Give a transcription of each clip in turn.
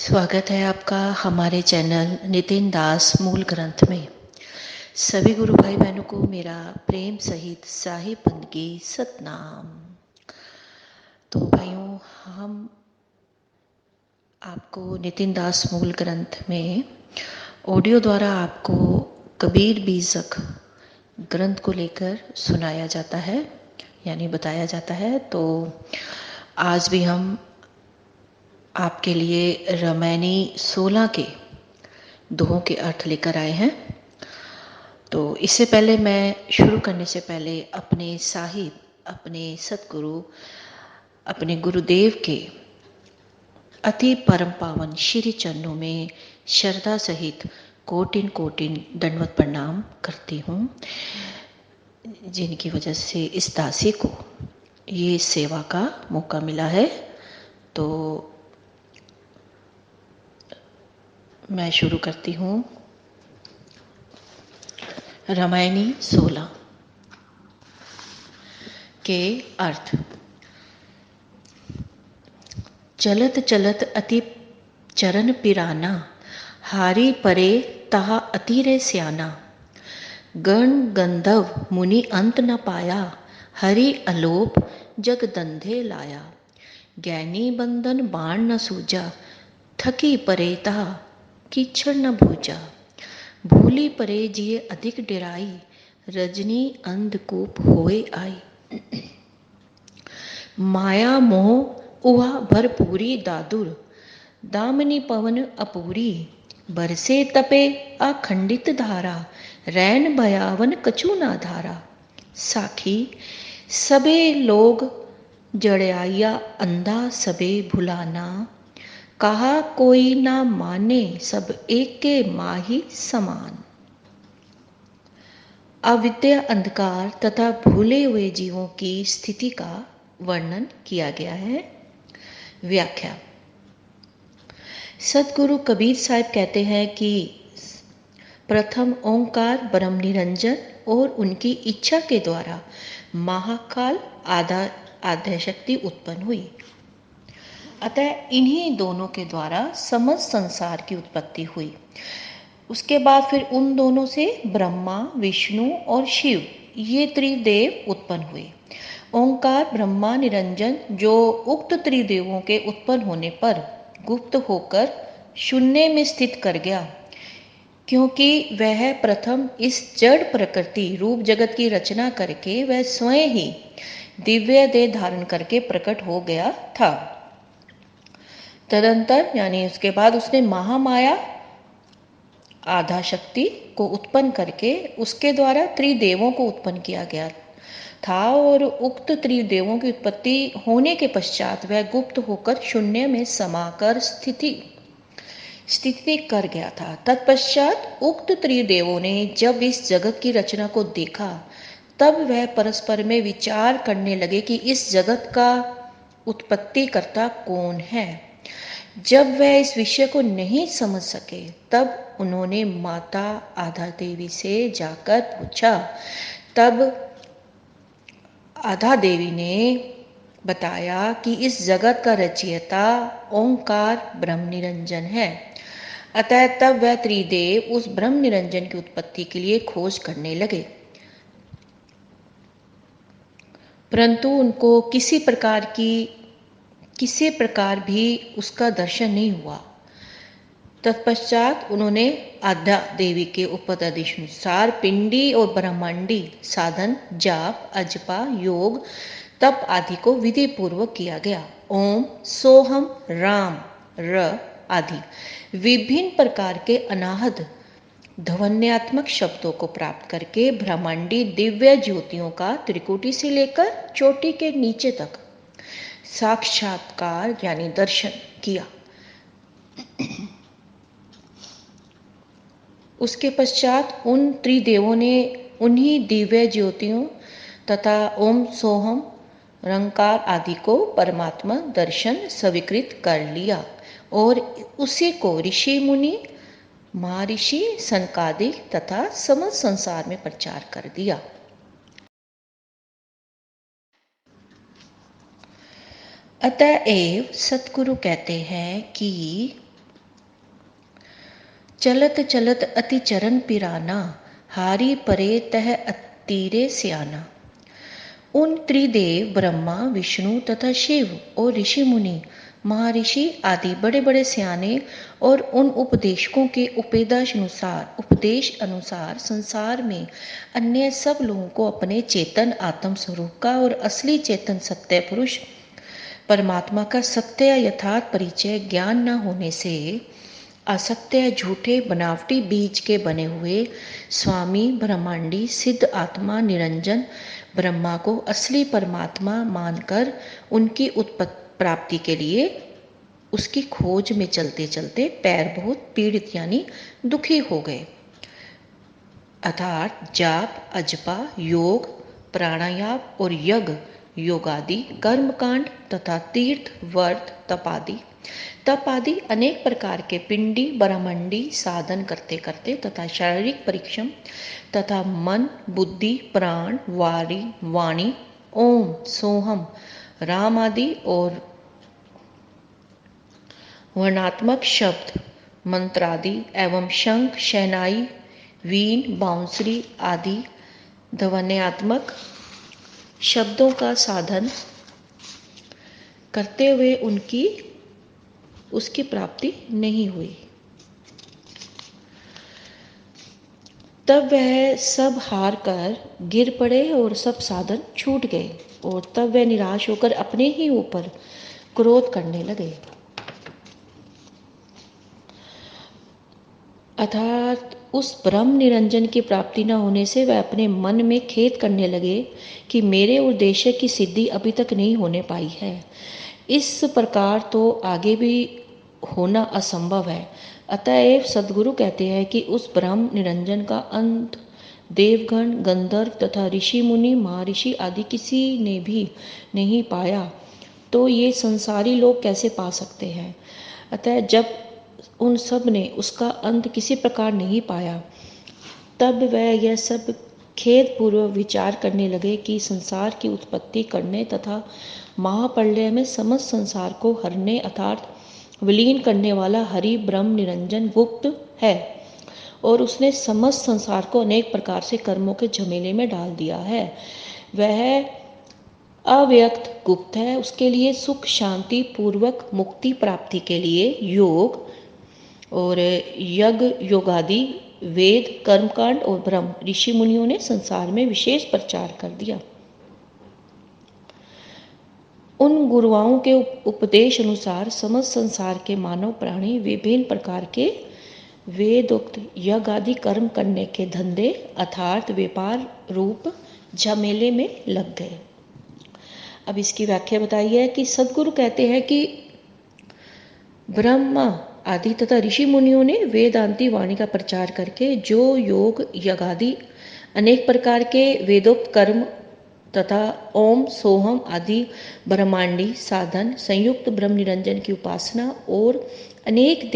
स्वागत है आपका हमारे चैनल नितिन दास मूल ग्रंथ में। सभी गुरु भाई बहनों को मेरा प्रेम सहित साहिब बंदगी सतनाम। तो भाइयों, हम आपको नितिन दास मूल ग्रंथ में ऑडियो द्वारा आपको कबीर बीजक ग्रंथ को लेकर सुनाया जाता है, यानी बताया जाता है। तो आज भी हम आपके लिए रामायणी 16 के दोहों के अर्थ लेकर आए हैं। तो इससे पहले, मैं शुरू करने से पहले अपने साहिब, अपने सतगुरु, अपने गुरुदेव के अति परम पावन श्री चरणों में श्रद्धा सहित कोटिन कोटिन दंडवत प्रणाम करती हूँ, जिनकी वजह से इस दासी को ये सेवा का मौका मिला है। तो मैं शुरू करती हूँ। रामायणी 16 के अर्थ। चलत चलत अति चरण पिराना, हारी परे तहा अतिरे स्याना। गण गंधर्व मुनि अंत न पाया, हरि अलोप जगदंधे लाया। ज्ञानी बंधन बाण न सूजा, थकी परे तहा कीचड़ न भूजा। भूली परे जिये अधिक डेराई, रजनी अंधकूप होए आई। माया मोह उहा भरपूरी दादुर, दामिनी पवन अपूरी। बरसे तपे अखंडित धारा, रैन भयावन कछु ना धारा। साखी सबे लोग जड़याया, अंधा सबे भुलाना। कहा कोई ना माने, सब एक के माही समान। अविद्या, अंधकार तथा भूले हुए जीवों की स्थिति का वर्णन किया गया है। व्याख्या। सतगुरु कबीर साहब कहते हैं कि प्रथम ओंकार ब्रह्म निरंजन और उनकी इच्छा के द्वारा महाकाल आद्य शक्ति उत्पन्न हुई। अतः इन्हीं दोनों के द्वारा समस्त संसार की उत्पत्ति हुई। उसके बाद फिर उन दोनों से ब्रह्मा, विष्णु और शिव, ये त्रिदेव उत्पन्न हुए। ओंकार ब्रह्मा निरंजन जो उक्त त्रिदेवों के उत्पन्न होने पर गुप्त होकर शून्य में स्थित कर गया, क्योंकि वह प्रथम इस जड़ प्रकृति रूप जगत की रचना करके वह स्वयं ही दिव्य देह धारण करके प्रकट हो गया था। तदंतर यानी उसके बाद उसने महामाया आधा शक्ति को उत्पन्न करके उसके द्वारा त्रिदेवों को उत्पन्न किया गया था, और उक्त त्रिदेवों की उत्पत्ति होने के पश्चात वह गुप्त होकर शून्य में समाकर स्थिति कर गया था। तत्पश्चात उक्त त्रिदेवों ने जब इस जगत की रचना को देखा, तब वह परस्पर में विचार करने लगे कि इस जगत का उत्पत्तिकर्ता कौन है। जब वह इस विषय को नहीं समझ सके, तब उन्होंने माता आधा देवी से जाकर पूछा। तब आधा देवी ने बताया कि इस जगत का रचयिता ओंकार ब्रह्म निरंजन है। अतः तब वह त्रिदेव उस ब्रह्म निरंजन की उत्पत्ति के लिए खोज करने लगे, परंतु उनको किसी प्रकार भी उसका दर्शन नहीं हुआ। तत्पश्चात उन्होंने आद्या देवी के उपदेशानुसार पिंडी और ब्रह्मांडी साधन, जाप, अजपा, योग, तप आदि को विधि पूर्वक किया गया। ओम, सोहम, राम, र आदि विभिन्न प्रकार के अनाहत ध्वन्यात्मक शब्दों को प्राप्त करके ब्रह्मांडी दिव्य ज्योतियों का त्रिकुटी से लेकर चोटी के नीचे तक साक्षात्कार यानी दर्शन किया। उसके पश्चात उन त्रिदेवों ने उन्हीं दिव्य ज्योतियों तथा ओम, सोहम, रंकार आदि को परमात्मा दर्शन स्वीकृत कर लिया, और उसी को ऋषि मुनि, महर्षि, सनकादिक तथा समस्त संसार में प्रचार कर दिया। अतएव सतगुरु कहते हैं कि चलत चलत अति चरण पिराना, हारी परे तह अतीरे स्याना। उन त्रिदेव ब्रह्मा, विष्णु तथा शिव और ऋषि मुनि, महर्षि आदि बड़े बड़े सियाने और उन उपदेश अनुसार संसार में अन्य सब लोगों को अपने चेतन आत्म स्वरूप का और असली चेतन सत्य पुरुष परमात्मा का सत्य यथार्थ परिचय ज्ञान न होने से असत्य झूठे बनावटी बीज के बने हुए स्वामी ब्रह्मांडी सिद्ध आत्मा निरंजन ब्रह्मा को असली परमात्मा मानकर उनकी प्राप्ति के लिए उसकी खोज में चलते चलते पैर बहुत पीड़ित यानी दुखी हो गए। अर्थात जाप, अजपा, योग, प्राणायाम और योगादि कर्मकांड तथा तीर्थ, व्रत, तप आदि अनेक प्रकार के पिंडी ब्रह्मंडी साधन करते करते तथा शारीरिक परिश्रम तथा मन, बुद्धि, प्राण, वाणी, ओम, सोहम, राम आदि और वर्णात्मक शब्द, मंत्रादि एवं शंख, शहनाई, वीण, बांसुरी आदि ध्वन्यात्मक शब्दों का साधन करते हुए उसकी प्राप्ति नहीं हुई। तब वह सब हार कर गिर पड़े और सब साधन छूट गए और तब वह निराश होकर अपने ही ऊपर क्रोध करने लगे। अर्थात उस ब्रह्म निरंजन की प्राप्ति न होने से वह अपने मन में खेद करने लगे कि मेरे उद्देश्य की सिद्धि अभी तक नहीं होने पाई है। इस प्रकार तो आगे भी होना असंभव है। अतएव सदगुरु कहते हैं कि उस ब्रह्म निरंजन का अंत देवगण, गंधर्व तथा ऋषि मुनि, महर्षि आदि किसी ने भी नहीं पाया, तो ये संसारी लोग कैसे पा सकते हैं। अतः जब उन सब ने उसका अंत किसी प्रकार नहीं पाया, तब वह यह सब खेद पूर्वक विचार करने लगे कि संसार की उत्पत्ति करने तथा महाप्रलय में समस्त संसार को हरने अर्थात विलीन करने वाला हरि ब्रह्म निरंजन गुप्त है और उसने समस्त संसार को अनेक प्रकार से कर्मों के झमेले में डाल दिया है। वह अव्यक्त गुप्त है। उसके लिए सुख शांति पूर्वक मुक्ति प्राप्ति के लिए योग और यज्ञ, योगादि, वेद, कर्मकांड और ब्रह्म ऋषि मुनियों ने संसार में विशेष प्रचार कर दिया। उन गुरुओं के उपदेश अनुसार समस्त संसार के मानव प्राणी विभिन्न प्रकार के वेदोक्त यज्ञ आदि कर्म करने के धंधे अर्थात व्यापार रूप झमेले में लग गए। अब इसकी व्याख्या बताई है कि सदगुरु कहते हैं कि ब्रह्मा आदि तथा ऋषि मुनियों ने वेदांती वाणी का प्रचार करके जो योग यज्ञादि अनेक प्रकार के वेदोक्त कर्म तथा ओम सोहम आदि ब्रह्मांडी साधन संयुक्त ब्रह्म निरंजन की उपासना और अनेक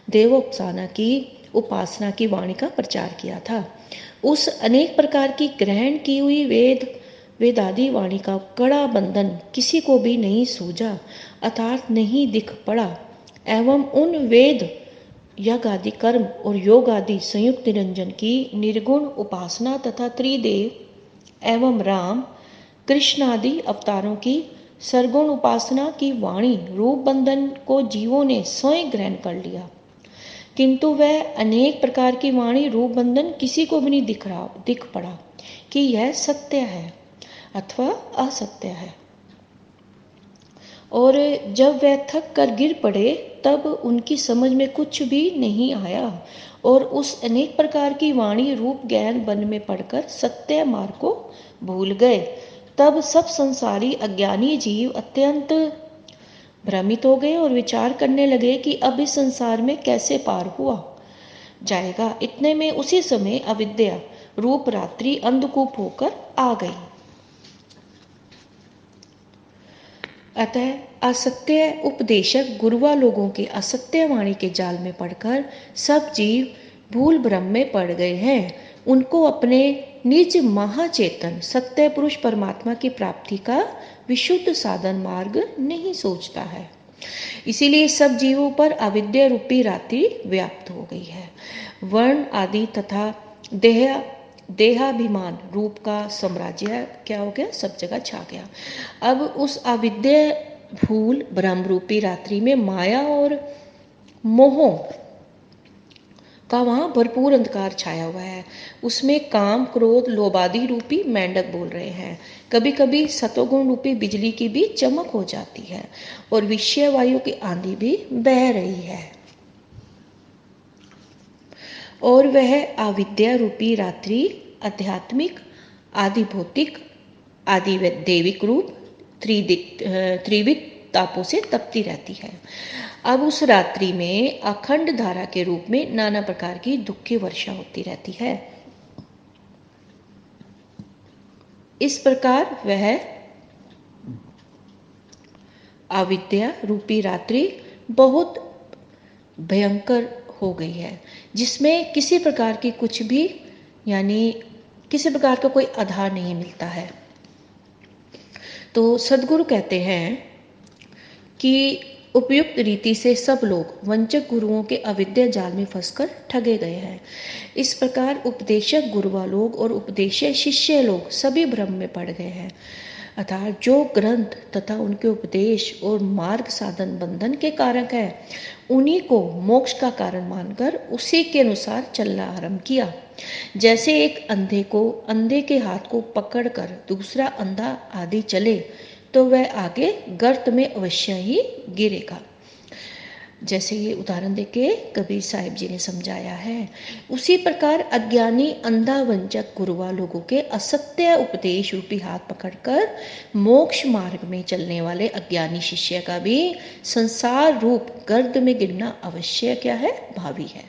देवोपासना की उपासना की वाणी का प्रचार किया था, उस अनेक प्रकार की ग्रहण की हुई वेदादि वाणी का कड़ा बंधन किसी को भी नहीं सूझा अर्थात नहीं दिख पड़ा एवं उन वेद यज्ञ आदि कर्म और योग आदि संयुक्त निरंजन की निर्गुण उपासना तथा त्रिदेव एवं राम कृष्ण आदि अवतारों की सरगुण उपासना की वाणी रूप बंधन को जीवों ने स्वयं ग्रहण कर लिया, किंतु वह अनेक प्रकार की वाणी रूप बंधन किसी को भी नहीं दिख पड़ा कि यह सत्य है अथवा असत्य है। और जब वह थक कर गिर पड़े तब उनकी समझ में कुछ भी नहीं आया और उस अनेक प्रकार की वाणी रूप ज्ञान बन में पड़कर सत्य मार्ग को भूल गए। तब सब संसारी अज्ञानी जीव अत्यंत भ्रमित हो गए और विचार करने लगे कि अब इस संसार में कैसे पार हुआ जाएगा। इतने में उसी समय अविद्या रूप रात्रि अंधकूप होकर आ गई। अतः असत्य उपदेशक गुरुआ लोगों के असत्य वाणी के जाल में पड़कर सब जीव भूल भ्रम में पड़ गए हैं। उनको अपने निज महाचेतन सत्य पुरुष परमात्मा की प्राप्ति का विशुद्ध साधन मार्ग नहीं सोचता है। इसीलिए सब जीवों पर अविद्या रूपी रात्रि व्याप्त हो गई है। वर्ण आदि तथा देहाभिमान रूप का साम्राज्य क्या हो गया, सब जगह छा गया। अब उस अविद्या भूल ब्रह्म रूपी रात्रि में माया और मोह का वहाँ भरपूर अंधकार छाया हुआ है। उसमें काम क्रोध लोभादि रूपी मेंढक बोल रहे हैं। कभी कभी सतोगुण रूपी बिजली की भी चमक हो जाती है और विषय वायु की आंधी भी बह रही है। और वह अविद्या रूपी रात्रि आध्यात्मिक आदि भौतिक आदि दैविक रूप त्रिविध तापों से तपती रहती है। अब उस रात्रि में अखंड धारा के रूप में नाना प्रकार की दुख की वर्षा होती रहती है। इस प्रकार वह अविद्या रूपी रात्रि बहुत भयंकर हो गई है, जिसमें किसी प्रकार की कुछ भी यानी किसी प्रकार का कोई आधार नहीं मिलता है। तो सदगुरु कहते हैं कि उपयुक्त रीति से सब लोग वंचक गुरुओं के अविद्या जाल में फंसकर ठगे गए हैं। इस प्रकार उपदेशक गुरुआ लोग और उपदेशक शिष्य लोग सभी भ्रम में पड़ गए हैं। अर्थात जो ग्रंथ तथा उनके उपदेश और मार्ग साधन बंधन के कारक है, उन्हीं को मोक्ष का कारण मानकर उसी के अनुसार चलना आरंभ किया। जैसे एक अंधे के हाथ को पकड़कर दूसरा अंधा आदि चले तो वह आगे गर्त में अवश्य ही गिरेगा। जैसे ये उदाहरण देके कबीर साहिब जी ने समझाया है। उसी प्रकार अज्ञानी अंधा वंचक गुरुआ लोगों के असत्य उपदेश रूपी हाथ पकड़कर मोक्ष मार्ग में चलने वाले अज्ञानी शिष्य का भी संसार रूप गर्द में गिरना अवश्य क्या है, भावी है।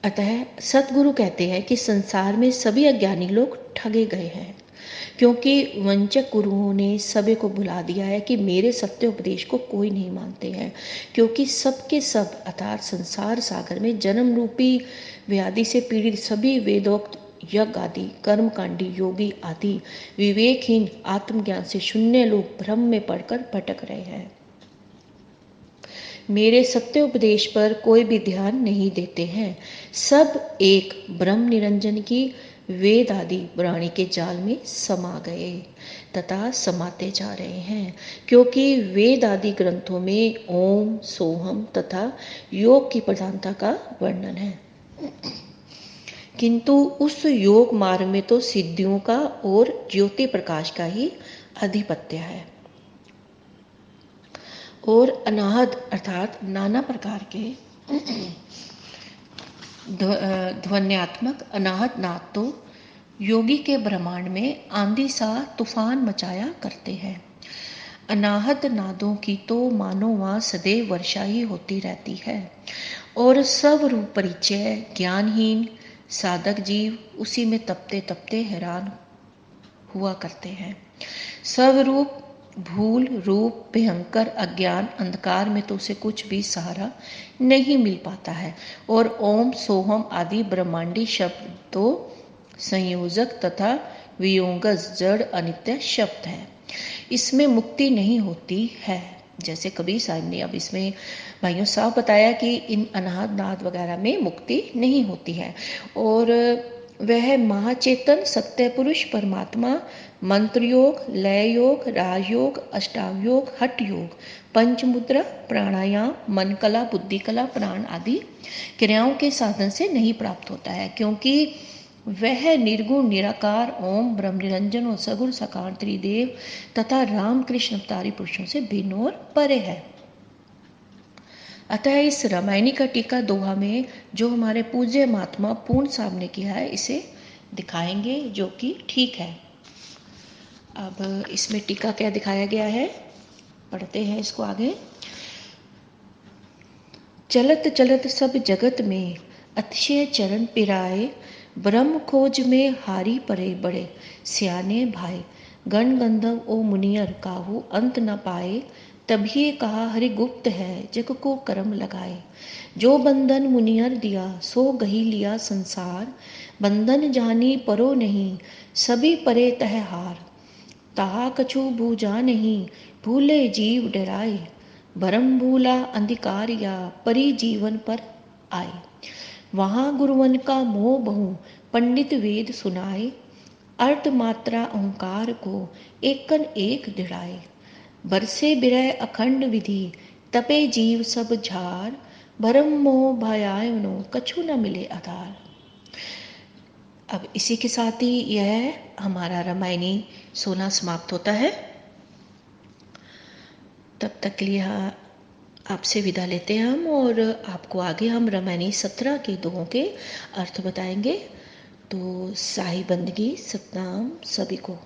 अतः सतगुरु कहते हैं कि संसार में सभी अज्ञानी लोग ठगे गए हैं, क्योंकि वंचक गुरुओं ने सभी को बुला दिया है कि मेरे सत्य उपदेश को कोई नहीं मानते हैं। क्योंकि सबके सब अर्थात संसार सागर में जन्म रूपी व्याधि से पीड़ित सभी वेदोक्त यज्ञ आदि कर्मकांडी योगी आदि विवेकहीन आत्मज्ञान से शून्य लोग भ्रम में पड़कर भटक रहे हैं। मेरे सत्य उपदेश पर कोई भी ध्यान नहीं देते हैं। सब एक ब्रह्म निरंजन की वेद आदि वाणी के जाल में समा गए तथा समाते जा रहे हैं, क्योंकि वेद आदि ग्रंथों में ओम सोहम तथा योग की प्रधानता का वर्णन है, किंतु उस योग मार्ग में तो सिद्धियों का और ज्योति प्रकाश का ही आधिपत्य है। और अनाहत अर्थात नाना प्रकार के ध्वन्यात्मक अनाहत नाद तो योगी के ब्रह्मांड में आंधी सा तूफान मचाया करते हैं। अनाहत नादों की तो मानो वहाँ सदैव वर्षा ही होती रहती है और सब रूप परिचय ज्ञानहीन साधक जीव उसी में तपते तपते हैरान हुआ करते हैं। सब रूप भूल रूप भयंकर अज्ञान अंधकार में तो उसे कुछ भी सहारा नहीं मिल पाता है। और ओम सोहम आदि ब्रह्मांडी शब्द तो संयोजक तथा वियोगज जड़ अनित्य शब्द है, इसमें मुक्ति नहीं होती है। जैसे कबीर साहब ने अब इसमें भाइयों साहब बताया कि इन अनाहत नाद वगैरह में मुक्ति नहीं होती है। और वह महाचेतन सत्य पुरुष परमात्मा मंत्र योग लय योग राजयोग अष्टांग योग हठ योग पंचमुद्रा प्राणायाम मन कला बुद्धि कला प्राण आदि क्रियाओं के साधन से नहीं प्राप्त होता है, क्योंकि वह निर्गुण निराकार ओम ब्रह्म निरंजन और सगुण साकार त्रिदेव तथा राम कृष्ण अवतारी पुरुषों से भिन्न और परे है। अतः इस रामायणी का टीका दोहा में जो हमारे पूज्य महात्मा पूर्ण साहब ने किया है, इसे दिखाएंगे जो कि ठीक है। अब इसमें टीका क्या दिखाया गया है, पढ़ते हैं इसको आगे। चलत चलत सब जगत में अतिशय चरण पिराए, ब्रह्म खोज में हारी परे बड़े सियाने भाई, गण गंधर्व ओ मुनियर काहू अंत न पाए, तभी कहा हरि गुप्त है जग को कर्म लगाए। जो बंधन मुनियर दिया सो गही लिया संसार, बंधन जानी परो नहीं सभी परे तह हार, ताहा कछु बूझा नहीं भूले जीव डराए, भरम भूला अंधिकारिया, परी जीवन पर आए। वहाँ गुरुवन का मोह बहु, पंडित वेद सुनाए, अर्थ मात्रा ओंकार को एकन एक दृढ़ाए। बरसे बिरह अखंड विधि, तपे जीव सब झार, भरम मोह भयायनो, कछु न मिले आधार। अब इसी के साथ ही यह हमारा रामायणी सोना समाप्त होता है। तब तक के लिए आपसे विदा लेते हैं हम, और आपको आगे हम रामायणी 17 के दोहों के अर्थ बताएंगे। तो साई बंदगी सतनाम सभी को।